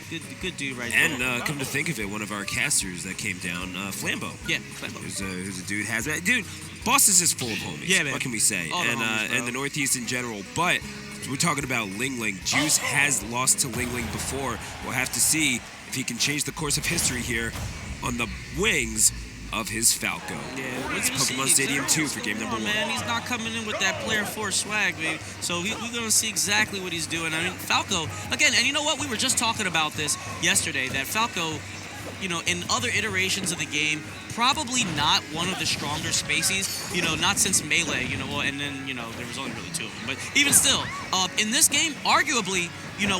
good dude right and, there. And come to think of it, one of our casters that came down, Flambeau. Yeah, Flambeau. Who's a dude dude. Boston is full of homies. Yeah, man. What can we say? All the homies, and the Northeast in general, but. We're talking about LingLing. Juice has lost to LingLing before. We'll have to see if he can change the course of history here on the wings of his Falco. Yeah, it's Pokemon Stadium 2 for game number 1. Man, he's not coming in with that player 4 swag, baby. So we're going to see exactly what he's doing. I mean, Falco, again, and you know what? We were just talking about this yesterday, that Falco, in other iterations of the game, probably not one of the stronger species, not since Melee, and then, there was only really 2 of them. But even still, in this game, arguably,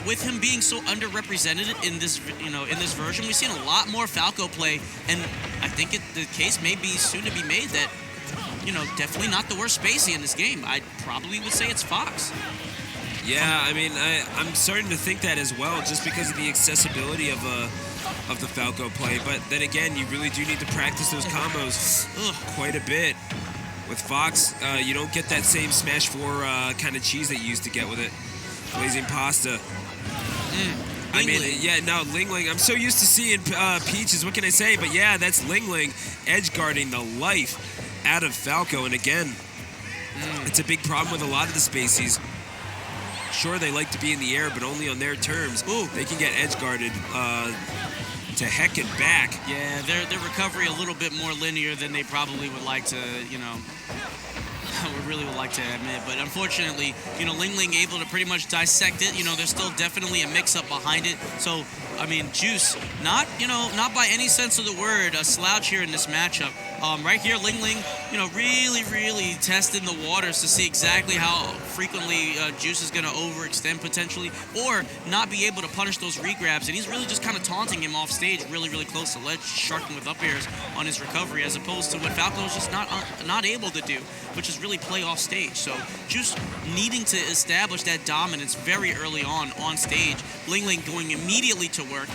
with him being so underrepresented in this, in this version, we've seen a lot more Falco play, and I think the case may be soon to be made that, definitely not the worst spacey in this game. I probably would say it's Fox. Yeah, I mean, I'm starting to think that as well, just because of the accessibility of the Falco play. But then again, you really do need to practice those combos quite a bit. With Fox, you don't get that same Smash 4 kind of cheese that you used to get with it. Blazing Pasta. I mean, yeah, no, LingLing. I'm so used to seeing Peaches. What can I say? But yeah, that's LingLing edge guarding the life out of Falco. And again, it's a big problem with a lot of the Spaceys. Sure, they like to be in the air, but only on their terms. They can get edge guarded to heck and back. Yeah, their recovery a little bit more linear than they probably would like to, would really like to admit. But unfortunately, LingLing able to pretty much dissect it. There's still definitely a mix-up behind it. So, I mean, Juice, not by any sense of the word, a slouch here in this matchup. Right here, LingLing, really testing the waters to see exactly how frequently Juice is going to overextend potentially, or not be able to punish those regrabs. And he's really just kind of taunting him off stage, really close to ledge, sharking with up airs on his recovery, as opposed to what Falco is just not able to do, which is really play off stage. So Juice needing to establish that dominance very early on stage. LingLing going immediately to work,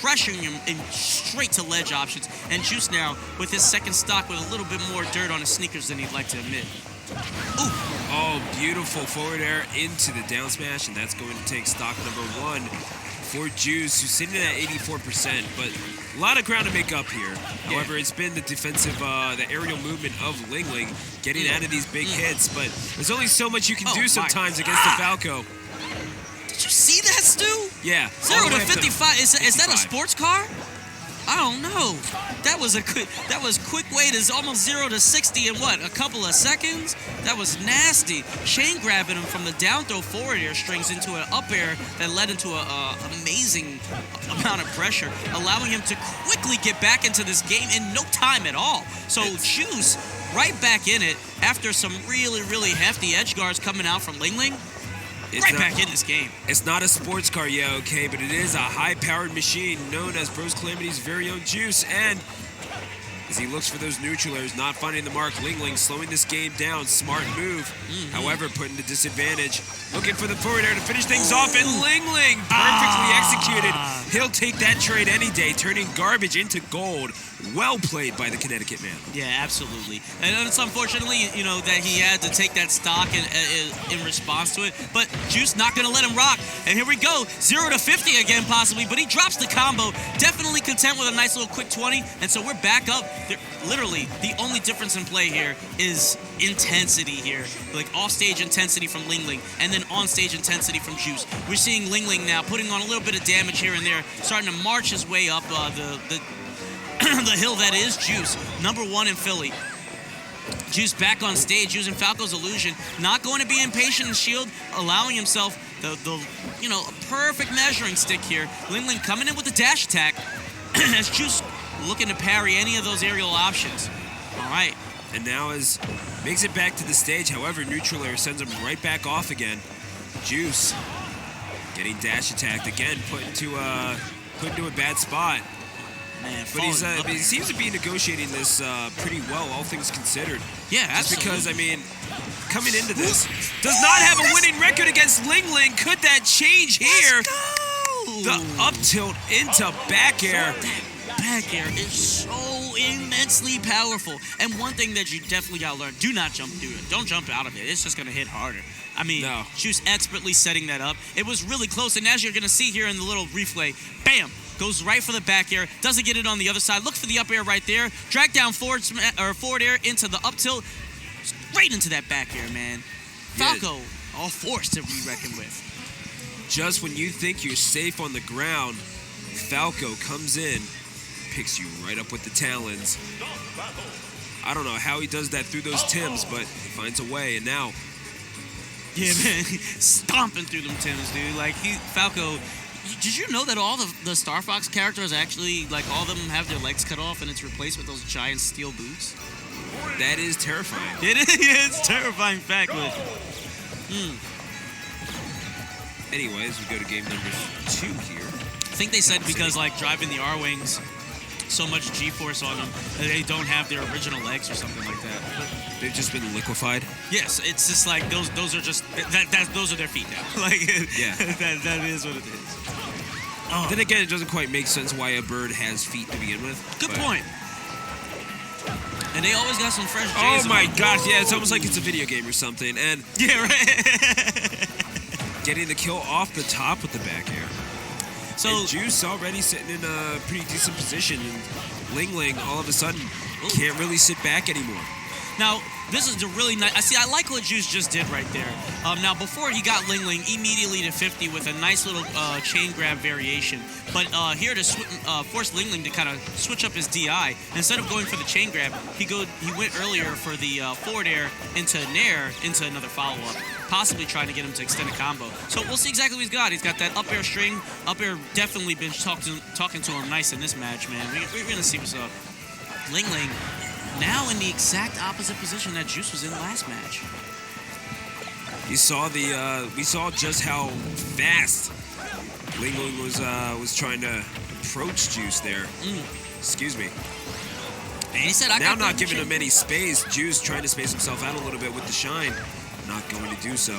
pressuring him in straight to ledge options, and Juice now with his second stock with a little bit more dirt on his sneakers than he'd like to admit. Ooh. Oh, beautiful forward air into the down smash, and that's going to take stock number 1 for Juice, who's sitting at 84%, but a lot of ground to make up here. However, it's been the defensive, the aerial movement of LingLing getting out of these big hits, but there's only so much you can do sometimes against the Falco. Did you see that, Stu? Yeah. 0 to 55. Is that a sports car? I don't know. That was quick way to almost 0 to 60 in what, a couple of seconds? That was nasty. Shane grabbing him from the down throw forward air strings into an up air that led into an amazing amount of pressure, allowing him to quickly get back into this game in no time at all. So Juice right back in it after some really hefty edge guards coming out from LingLing. Back in this game. It's not a sports car, yeah, okay, but it is a high-powered machine known as Bros Calamity's very own Juice, and as he looks for those neutral airs, not finding the mark, LingLing slowing this game down, smart move, however, put into disadvantage, looking for the forward air to finish things off, and LingLing perfectly executed. He'll take that trade any day, turning garbage into gold. Well played by the Connecticut man. Yeah, absolutely. And it's unfortunately, that he had to take that stock in response to it. But Juice not going to let him rock. And here we go. 0 to 50 again, possibly. But he drops the combo. Definitely content with a nice little quick 20. And so we're back up. Literally, the only difference in play here is intensity here. Like off-stage intensity from LingLing. And then on-stage intensity from Juice. We're seeing LingLing now putting on a little bit of damage here and there. Starting to march his way up the hill that is Juice, number 1 in Philly. Juice back on stage using Falco's illusion, not going to be impatient in shield, allowing himself a perfect measuring stick here. LingLing coming in with the dash attack as Juice looking to parry any of those aerial options. All right. And now makes it back to the stage. However, neutral air sends him right back off again. Juice getting dash attacked again, put into a bad spot. Man, but he seems to be negotiating this pretty well, all things considered. Yeah, absolutely. Just because, coming into this, does not have a winning record against LingLing. Could that change here? Let's go! The up tilt into back air. back air is so immensely powerful. And one thing that you definitely gotta learn, do not jump through it. Don't jump out of it. It's just gonna hit harder. I mean, No. Juice expertly setting that up. It was really close, and as you're gonna see here in the little replay, bam! Goes right for the back air, doesn't get it on the other side. Look for the up air right there. Drag down forward air into the up tilt. Straight into that back air, man. Yeah. Falco, all force to be reckoned with. Just when you think you're safe on the ground, Falco comes in, picks you right up with the talons. I don't know how he does that through those Tims, but he finds a way, and now... Yeah, man, stomping through them Tims, dude. Like, Falco... Did you know that all the Star Fox characters actually, like, all of them have their legs cut off and it's replaced with those giant steel boots? That is terrifying. It is. It's terrifying fact. Anyways, we go to game number 2 here. I think they said because, like, driving the R-Wings, so much G-force on them, that they don't have their original legs or something like that. They've just been liquefied. Yes, it's just like those are just those are their feet now. Like, Yeah. that is what it is. Then again, it doesn't quite make sense why a bird has feet to begin with. Good but- point. And they always got some fresh Oh J's. my gosh, yeah, it's almost like it's a video game or something. And Yeah, right. getting the kill off the top with the back air. So And Juice already sitting in a pretty decent position, and LingLing all of a sudden can't really sit back anymore. now this is the really nice. I like what Juice just did right there. Now before he got LingLing immediately to 50 with a nice little chain grab variation, but here to force LingLing to kind of switch up his DI. Instead of going for the chain grab, he went earlier for the forward air into Nair into another follow up, possibly trying to get him to extend a combo. So we'll see exactly what he's got. He's got that up air string. Up air definitely been talking to him nice in this match, man. We're gonna see what's up. LingLing now in the exact opposite position that Juice was in last match. You saw we saw just how fast LingLing was trying to approach Juice there. Excuse me. And he said, Now not giving him any space. Juice trying to space himself out a little bit with the shine. Not going to do so.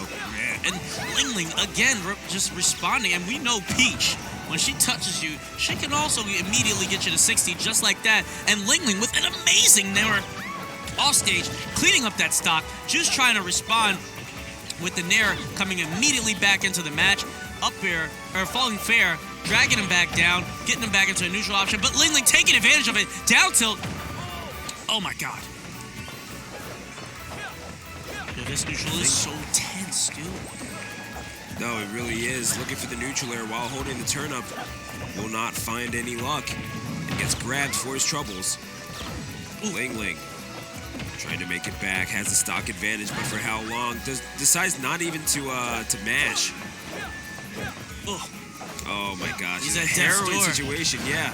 And LingLing, again, just responding. And we know Peach, when she touches you, she can also immediately get you to 60 just like that. And LingLing with an amazing Nair off stage, cleaning up that stock. Juice trying to respond with the Nair coming immediately back into the match. Up air, or falling fair, dragging him back down, getting him back into a neutral option. But LingLing taking advantage of it. Down tilt. Oh my god. Yeah, this neutral is so tense, dude. No, it really is. Looking for the neutral air while holding the turn up. Will not find any luck. And gets grabbed for his troubles. LingLing trying to make it back. Has the stock advantage, but for how long? Decides not even to mash. Oh my gosh. He's It's at a death's harrowing door. situation, yeah.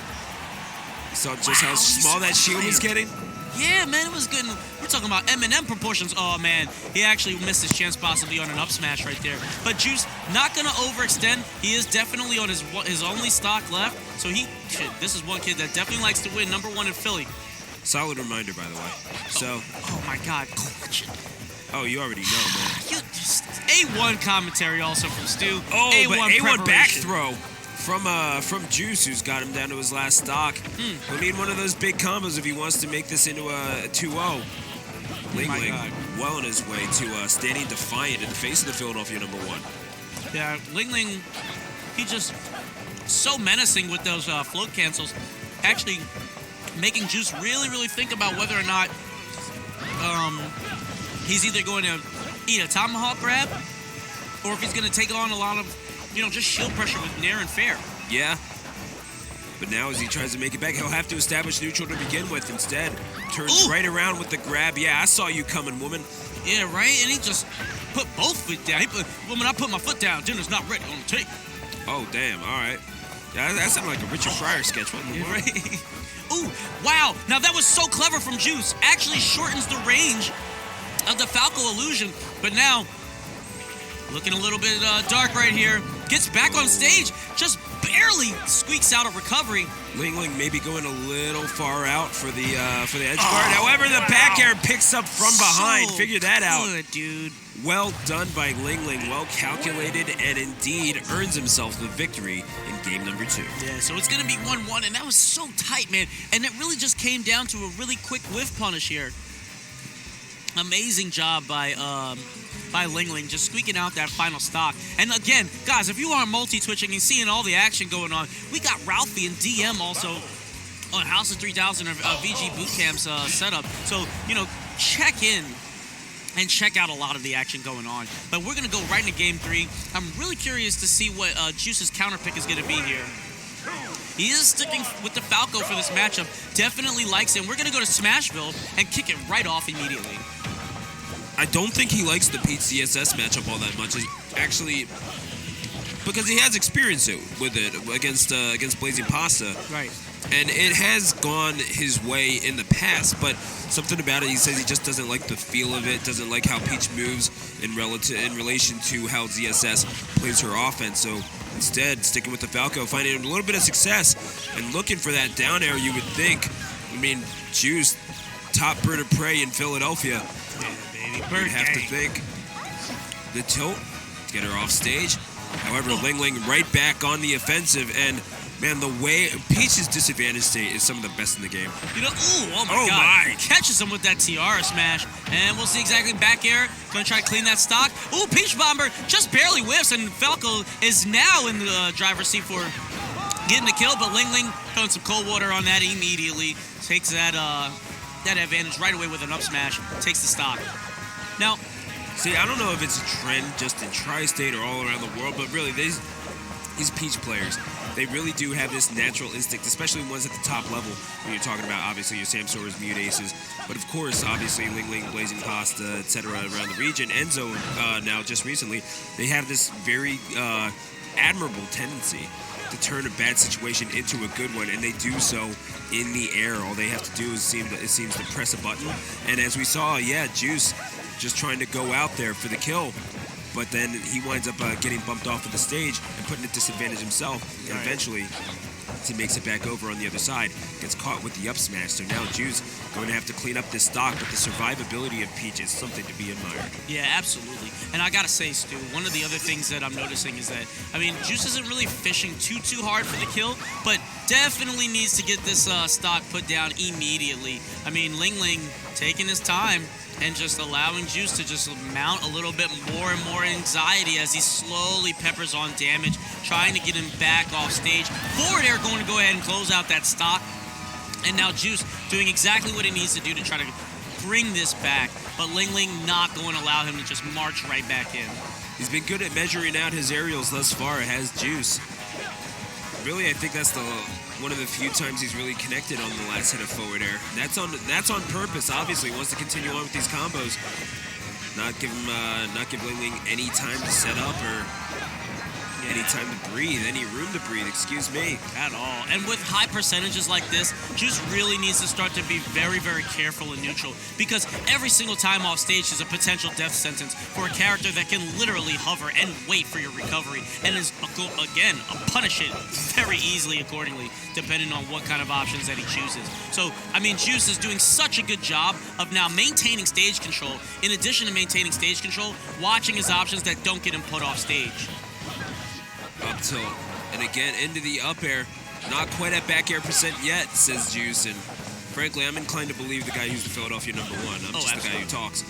You saw just how small that shield was getting? Yeah, man, it was good. We're talking about M&M proportions. Oh, man, he actually missed his chance possibly on an up smash right there. But Juice not going to overextend. He is definitely on his only stock left. So this is one kid that definitely likes to win. Number 1 in Philly. Solid reminder, by the way. So, Oh, my God. Clutch it. oh, you already know, man. A1 commentary also from Stu. Oh, A1 but A1 back preparation. throw from Juice, who's got him down to his last stock. He'll need one of those big combos if he wants to make this into a 2-0. LingLing well on his way to standing defiant in the face of the Philadelphia number 1. Yeah, LingLing, he just so menacing with those float cancels. Actually making Juice really, really think about whether or not he's either going to eat a tomahawk grab or if he's going to take on a lot of, just shield pressure with Nair and fair. Yeah. But now as he tries to make it back, he'll have to establish neutral to begin with instead. Turns right around with the grab. Yeah, I saw you coming, woman. Yeah, right? And he just put both feet down. Woman, I put my foot down. Dinner's not ready on the tape. Oh, damn. All right. Yeah, that sounded like a Richard Pryor sketch. What in the world? Right? Ooh, wow. Now that was so clever from Juice. Actually shortens the range of the Falco illusion. But now, looking a little bit dark right here. gets back on stage, just barely squeaks out a recovery. LingLing maybe going a little far out for the edge guard. However, the back air picks up from behind. So Figure that out. good, dude. Well done by LingLing. Well calculated, and indeed earns himself the victory in game number 2. Yeah, so it's going to be 1-1, and that was so tight, man. And it really just came down to a really quick whiff punish here. Amazing job by LingLing, just squeaking out that final stock. And again, guys, if you are multi-twitching and seeing all the action going on, we got Ralphie and DM also on House of 3000 or VG Bootcamp's setup. So, check in and check out a lot of the action going on. But we're going to go right into Game 3. I'm really curious to see what Juice's counter pick is going to be here. He is sticking with the Falco for this matchup. Definitely likes it. And we're going to go to Smashville and kick it right off immediately. I don't think he likes the Peach CSS matchup all that much. Actually, because he has experience with it against Blazing Pasta. Right. And it has gone his way in the past, but something about it, he says he just doesn't like the feel of it, doesn't like how Peach moves in relation to how ZSS plays her offense. So instead, sticking with the Falco, finding a little bit of success and looking for that down air, you would think. I mean, Juice, top bird of prey in Philadelphia. Yeah, baby. You'd have to think. The tilt to get her off stage. However, LingLing right back on the offensive, and man, the way Peach's disadvantage state is some of the best in the game. Oh my God. Catches him with that tiara smash. And we'll see exactly back air. Gonna try to clean that stock. Ooh, Peach Bomber just barely whiffs, and Falco is now in the driver's seat for getting the kill, but LingLing throwing some cold water on that immediately. Takes that advantage right away with an up smash. Takes the stock. Now, see, I don't know if it's a trend just in Tri-State or all around the world, but really, these Peach players, they really do have this natural instinct, especially ones at the top level, when you're talking about, obviously, your Samsoras, Mute Aces, but of course, obviously, LingLing, Blazing Pasta, etc. around the region. Enzo, now, just recently, they have this very admirable tendency to turn a bad situation into a good one, and they do so in the air. All they have to do is it seems to press a button, and as we saw, Juice just trying to go out there for the kill, but then he winds up getting bumped off of the stage and putting at disadvantage himself, and eventually he makes it back over on the other side, gets caught with the up smash. So now Juice going to have to clean up this stock, but the survivability of Peach is something to be admired. yeah, absolutely. And I gotta say, Stu, one of the other things that I'm noticing is that, Juice isn't really fishing too hard for the kill, but definitely needs to get this stock put down immediately. LingLing taking his time and just allowing Juice to just mount a little bit more and more anxiety as he slowly peppers on damage, trying to get him back off stage. Forward air going to go ahead and close out that stock. And now Juice doing exactly what he needs to do to try to bring this back. But LingLing not going to allow him to just march right back in. He's been good at measuring out his aerials thus far, has Juice. Really, I think that's one of the few times he's really connected on the last hit of forward air. That's on purpose. Obviously, he wants to continue on with these combos. Not give LingLing any time to set up or any time to breathe, any room to breathe, excuse me. At all. And with high percentages like this, Juice really needs to start to be very, very careful and neutral, because every single time off stage is a potential death sentence for a character that can literally hover and wait for your recovery, and is, again, punish it very easily accordingly, depending on what kind of options that he chooses. So, Juice is doing such a good job of now maintaining stage control, in addition to maintaining stage control, watching his options that don't get him put off stage. Up tilt, and again into the up air. Not quite at back air percent yet, says Juice, and frankly, I'm inclined to believe the guy who's the Philadelphia #1. I'm just absolutely. the guy who talks.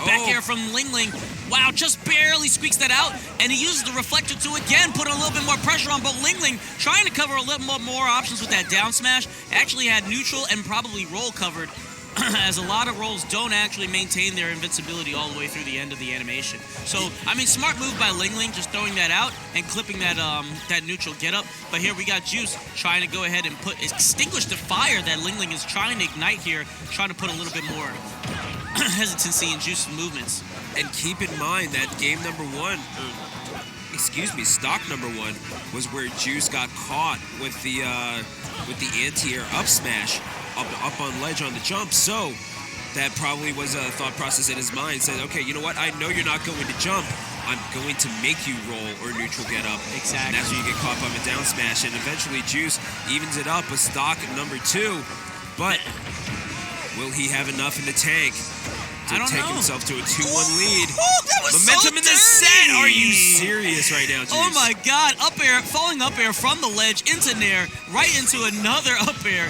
Back air from LingLing. Wow, just barely squeaks that out, and he uses the reflector to again put a little bit more pressure on, but LingLing trying to cover a little more options with that down smash. Actually had neutral and probably roll covered, as a lot of rolls don't actually maintain their invincibility all the way through the end of the animation. So, smart move by LingLing, just throwing that out and clipping that neutral get up. But here we got Juice trying to go ahead and extinguish the fire that LingLing is trying to ignite here, trying to put a little bit more hesitancy in Juice's movements. And keep in mind that game #1, stock #1 was where Juice got caught with the anti-air up smash up on ledge on the jump. So that probably was a thought process in his mind. Said, okay, you know what? I know you're not going to jump. I'm going to make you roll or neutral get up. Exactly. And that's when you get caught by the down smash. And eventually Juice evens it up with stock number 2. But will he have enough in the tank to take himself to a 2-1 lead? That was Momentum so in the set. Are you serious right now, Juice? Oh my God! Up air, falling up air from the ledge into nair, right into another up air,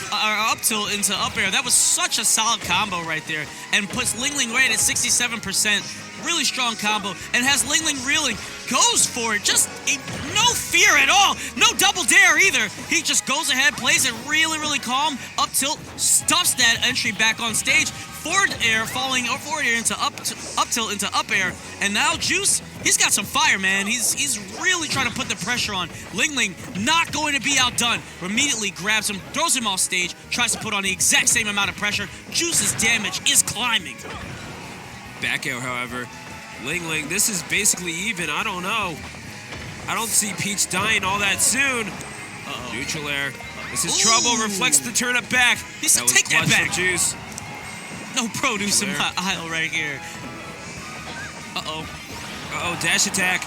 or up tilt into up air. That was such a solid combo right there, and puts LingLing right at 67%. Really strong combo, and has LingLing reeling. Goes for it, just no fear at all. No double dare either. He just goes ahead, plays it really, really calm. Up tilt, stuffs that entry back on stage. Forward air, falling forward air into up tilt into up air. And now Juice, he's got some fire, man. He's really trying to put the pressure on. LingLing not going to be outdone. Immediately grabs him, throws him off stage, tries to put on the exact same amount of pressure. Juice's damage is climbing. Back air, however, LingLing, this is basically even. I don't know. I don't see Peach dying all that soon. Neutral air. This is trouble. Reflects the turn up back. He said, take that back. Juice. No produce in my aisle right here. Dash attack.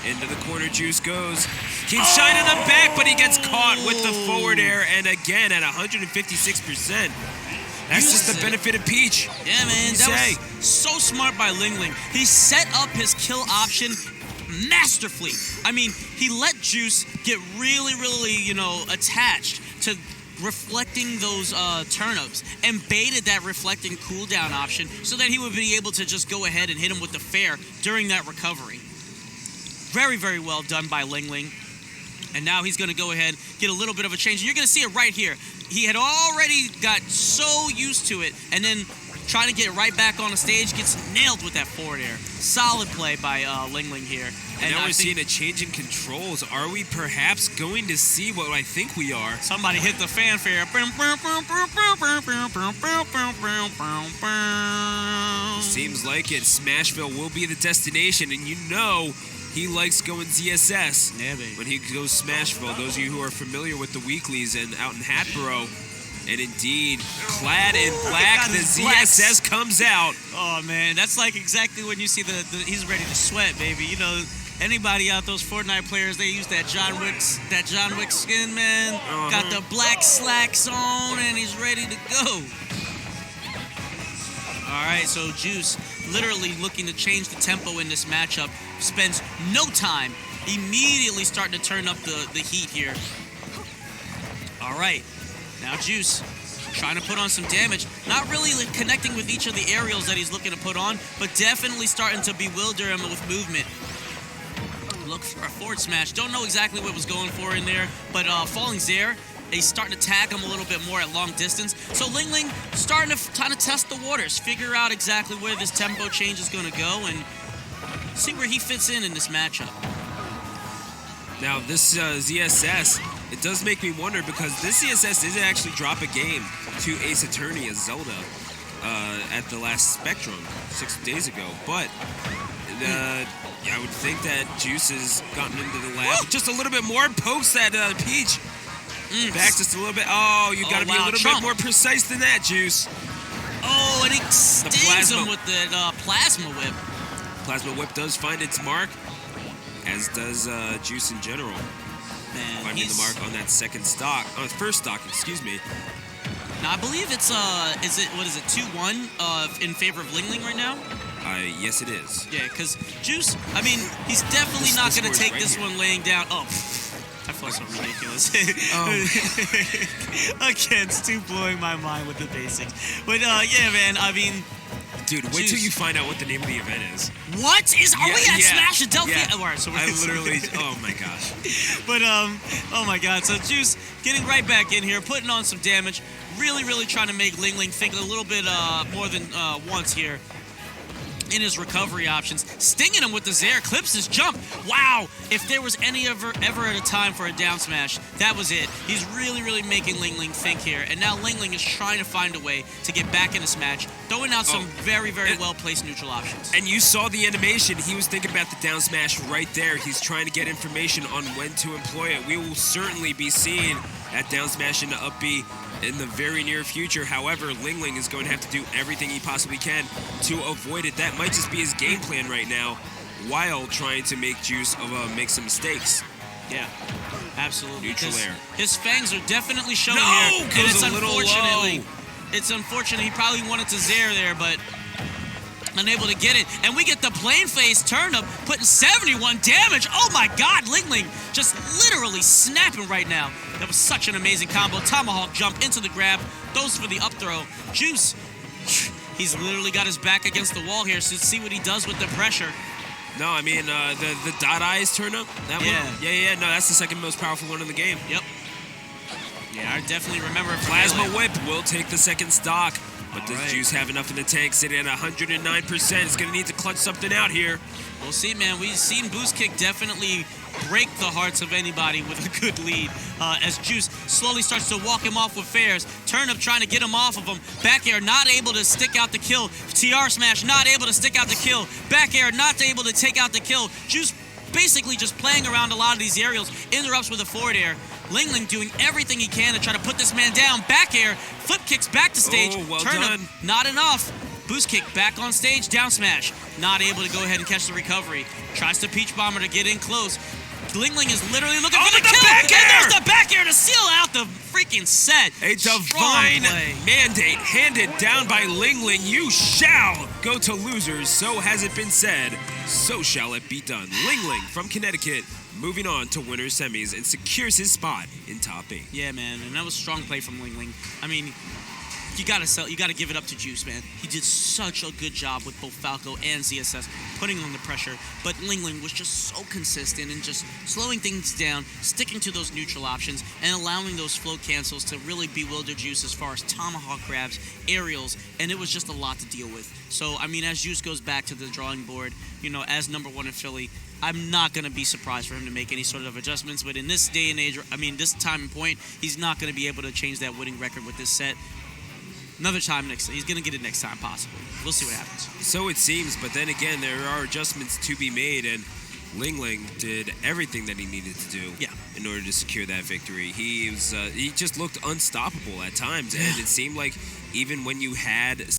Into the corner, Juice goes. Keeps shining him back, but he gets caught with the forward air, and again at 156%. That's just the benefit of Peach. Yeah, man, that was so smart by LingLing. He set up his kill option masterfully. I mean, he let Juice get really, really, attached to reflecting those turn-ups and baited that reflecting cooldown option so that he would be able to just go ahead and hit him with the fair during that recovery. Very, very well done by LingLing. And now he's going to go ahead, get a little bit of a change. And you're going to see it right here. He had already got so used to it, and then trying to get right back on the stage, gets nailed with that forward air. Solid play by LingLing here. And now we're seeing a change in controls. Are we perhaps going to see what I think we are? Somebody hit the fanfare. Seems like it. Smashville will be the destination, and he likes going ZSS. Yeah, baby. When he goes Smashville, those of you who are familiar with the weeklies and out in Hatboro, and indeed, clad in black, the ZSS comes out. Oh man, that's like exactly when you see the he's ready to sweat, baby. Anybody out, those Fortnite players, they use that John Wick skin, man. Got the black slacks on, and he's ready to go. All right, so Juice literally looking to change the tempo in this matchup. Spends no time, immediately starting to turn up the heat here. All right, now Juice trying to put on some damage. Not really connecting with each of the aerials that he's looking to put on, but definitely starting to bewilder him with movement. Look for a forward smash. Don't know exactly what was going for in there, but falling Zaire, he's starting to tag him a little bit more at long distance. So LingLing starting to kind of test the waters, figure out exactly where this tempo change is going to go, and see where he fits in this matchup. Now this ZSS, it does make me wonder, because this ZSS did actually drop a game to Ace Attorney as Zelda at the last Spectrum 6 days ago. But I would think that Juice has gotten into the lab just a little bit more, pokes that Peach back just a little bit. Oh, you got to be a little bit more precise than that, Juice. Oh, and he stings him with the Plasma Whip. Plasma Whip does find its mark, as does Juice in general. Man, finding the mark on that first stock, excuse me. Now, I believe it's, is it 2-1 in favor of LingLing right now? Yes, it is. Yeah, because Juice, I mean, he's definitely not going to take this one laying down. Oh, I feel so ridiculous. Again, Stu blowing my mind with the basics. But, yeah, man, I mean... Dude, wait till you find out what the name of the event is. What? Are we at Smashadelphia? Yeah. All right, so I literally, oh my gosh. But, oh my god, so Juice getting right back in here, putting on some damage, really, really trying to make LingLing think a little bit more than once here in his recovery options. Stinging him with the Zaire, clips his jump. Wow, if there was ever at a time for a down smash, that was it. He's really, really making LingLing think here. And now LingLing is trying to find a way to get back in this match, throwing out some very, very well-placed neutral options. And you saw the animation. He was thinking about the down smash right there. He's trying to get information on when to employ it. We will certainly be seeing that down smash into up B in the very near future. However, LingLing is going to have to do everything he possibly can to avoid it. That might just be his game plan right now. while trying to make Juice make some mistakes. Yeah, absolutely. Neutral air. His fangs are definitely showing No, here. And goes it's a little unfortunately, low. it's unfortunate. He probably wanted to Zaire there, but unable to get it. And we get the plane face turnip putting 71 damage. Oh my God, LingLing just literally snapping right now. That was such an amazing combo. Tomahawk jump into the grab, goes for the up throw. Juice, he's literally got his back against the wall here, so let's see what he does with the pressure. No, I mean, the dot eyes turnip, that Yeah. one? Yeah, no, that's the second most powerful one in the game. Yep. Yeah, I definitely remember it. Plasma Whip will take the second stock. But does right. Juice have enough in the tank? Sitting at 109%. He's going to need to clutch something out here. We'll see, man. We've seen Boost Kick definitely break the hearts of anybody with a good lead. As Juice slowly starts to walk him off with fares. Turnip trying to get him off of him. Back air not able to stick out the kill. TR smash not able to stick out the kill. Back air not able to take out the kill. Juice basically just playing around a lot of these aerials. Interrupts with a forward air. LingLing doing everything he can to try to put this man down. Back air, flip kicks back to stage. Oh, well Turnip, done. not enough. Boost kick back on stage, down smash. Not able to go ahead and catch the recovery. Tries to Peach Bomber to get in close. LingLing is literally looking for the kill. back air! And there's the back air to seal out the freaking set. A Strong divine play. mandate handed down by LingLing. You shall go to losers. So has it been said. So shall it be done. LingLing from Connecticut moving on to winners semis and secures his spot in top 8. Yeah, man, and that was strong play from LingLing. I mean, you gotta give it up to Juice, man. He did such a good job with both Falco and ZSS putting on the pressure, but LingLing was just so consistent and just slowing things down, sticking to those neutral options, and allowing those float cancels to really bewilder Juice as far as tomahawk grabs, aerials, and it was just a lot to deal with. So, I mean, as Juice goes back to the drawing board, you know, as number 1 in Philly, I'm not going to be surprised for him to make any sort of adjustments, but in this day and age, I mean, this time and point, he's not going to be able to change that winning record with this set. Another time he's going to get it next time, possibly. We'll see what happens. So it seems, but then again, there are adjustments to be made, and LingLing did everything that he needed to do in order to secure that victory. He just looked unstoppable at times, and it seemed like even when you had